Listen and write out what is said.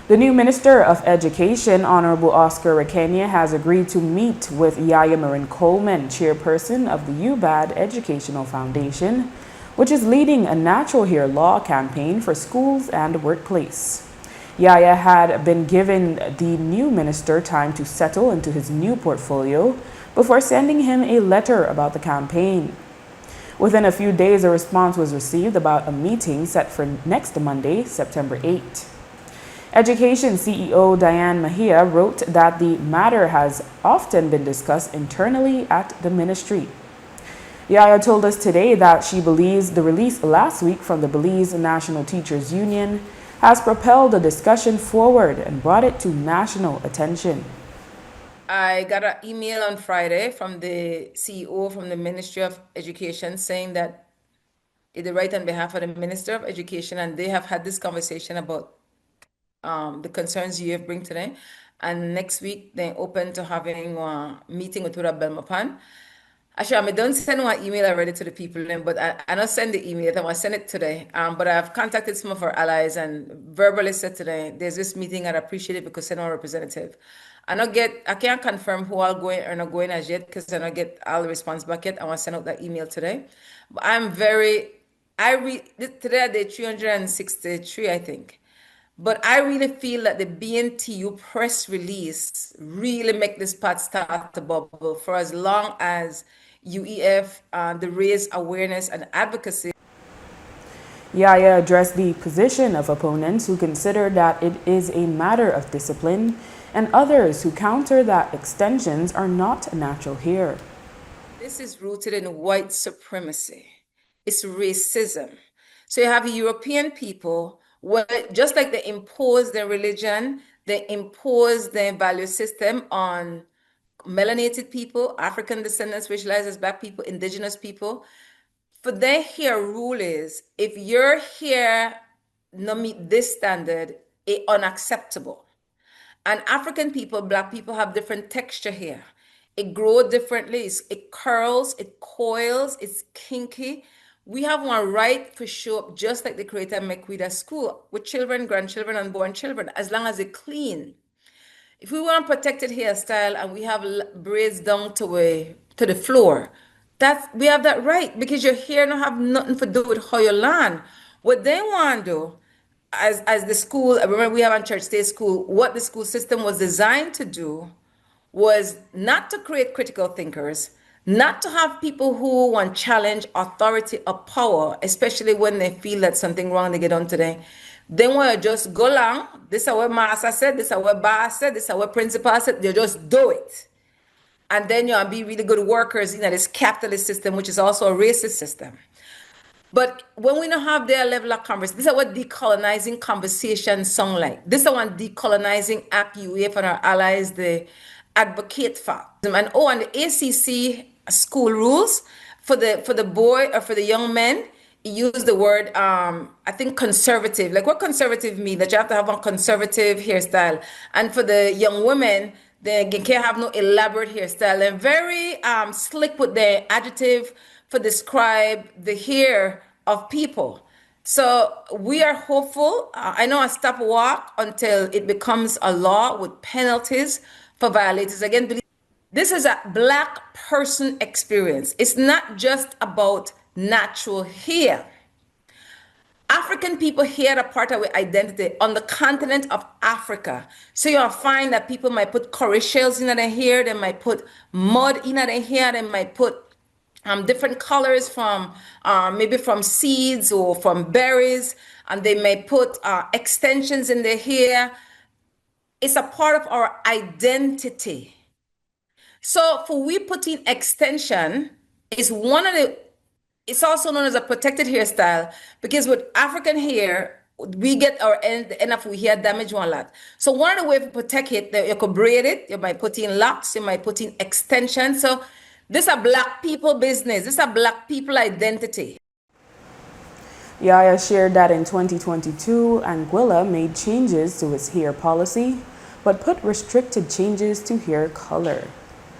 The new Minister of Education, Honorable Oscar Requena, has agreed to meet with YaYa Marin Coleman, Chairperson of the UBAD Educational Foundation, which is leading a natural hair law campaign for schools and workplace. YaYa had been given the new minister time to settle into his new portfolio before sending him a letter about the campaign. Within a few days, a response was received about a meeting set for next Monday, September 8. Education CEO Dian Maheia wrote that the matter has often been discussed internally at the ministry. YaYa told us today that she believes the release last week from the Belize National Teachers Union has propelled the discussion forward and brought it to national attention. I got an email on Friday from the CEO from the Ministry of Education saying that they write on behalf of the Minister of Education and they have had this conversation about the concerns you have bring today. And next week, they're open to having a meeting with Tura Belmopan. Actually, I don't send one email already to the people, but I don't send the email. I want to send it today. But I've contacted some of our allies and verbally said today, there's this meeting. I'd appreciate it because send our representative. I can't confirm who I'll go or not going as yet because I don't get all the response back yet. I want to send out that email today. But I read today at day 363, I think. But I really feel that the BNTU press release really make this part start to bubble for as long as UEF the raise awareness and advocacy. YaYa addressed the position of opponents who consider that it is a matter of discipline and others who counter that extensions are not natural hair. This is rooted in white supremacy. It's racism. So you have European people, just like they impose their religion, they impose their value system on melanated people, African descendants, racialized as Black people, indigenous people. For their hair rule is, if your hair not meet this standard, it's unacceptable. And African people, Black people have different texture hair. It grows differently. It curls, it coils, it's kinky. We have one right for show up just like the creator make with a school with children, grandchildren, unborn children, as long as they're clean. If we want protected hairstyle and we have braids down to the floor, we have that right because your hair don't have nothing to do with how you land. What they want to do, as the school, remember we have on Church State School, what the school system was designed to do was not to create critical thinkers, not to have people who want challenge authority or power, especially when they feel that something wrong they get on today. They want to just go along. This is what master said, this is what boss said, this is what principal said. They just do it. And then you'll be really good workers in this capitalist system, which is also a racist system. But when we don't have their level of conversation, this is what decolonizing conversations sound like. This is what decolonizing act UEF and our allies, they advocate for. And and the ACC school rules for the boy or for the young men, use the word, I think conservative. Like what conservative mean? That you have to have a conservative hairstyle. And for the young women, they can't have no elaborate hairstyle. They're very slick with their adjective for describe the hair of people. So we are hopeful. I know I stop walk until it becomes a law with penalties for violators. Again, this is a Black person experience. It's not just about natural hair. African people here are part of our identity on the continent of Africa. So you'll find that people might put curry shells in their hair, they might put mud in their hair, they might put different colors from maybe from seeds or from berries, and they may put extensions in their hair. It's a part of our identity. So for we putting extension is one of the, it's also known as a protected hairstyle because with African hair, we get our end of we hair damage one lot. So one of the ways to protect it, you could braid it, you might put in locks, you might put in extensions. So this is a Black people business. This is a Black people identity. YaYa shared that in 2022, Anguilla made changes to its hair policy, but put restricted changes to hair color.